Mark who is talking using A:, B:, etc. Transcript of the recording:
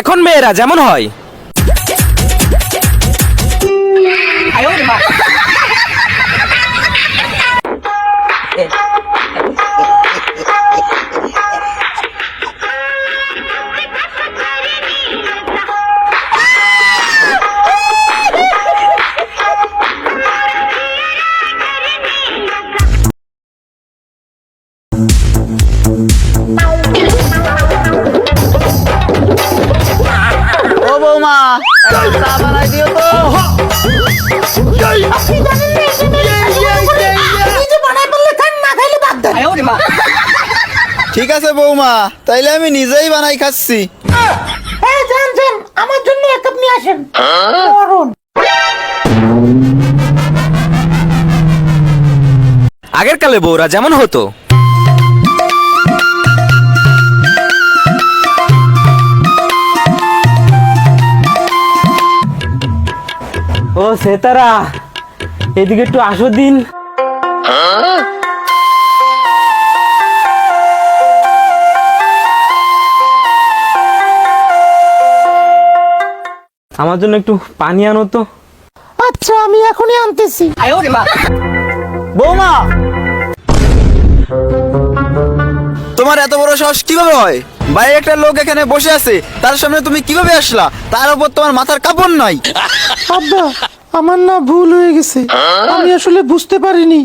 A: এখন মেয়েরা যেমন হয়।
B: ও বৌমা চা বানাই দিও তো। ঠিক আছে বৌমা, তাইলে আমি নিজেই বানাই খাচ্ছি।
C: আমার জন্য এক কাপ নিয়ে আসেন।
A: আগের কালে বউরা যেমন হতো।
D: ও সেতারা, এদিকে একটু আসো দিন। আমার জন্য একটু পানি আনো তো।
C: আচ্ছা, আমি এখনই আনতেছি।
B: বৌমা, তোমার এত বড় সাহস কিভাবে হয়? বাইরে একটা লোক এখানে বসে আছে, তার সামনে তুমি কিভাবে আসলা? তার উপর তোমার মাথার কাপড় নাই।
C: আব্বা, আমার না ভুল হয়ে গেছে, আমি আসলে বুঝতে পারিনি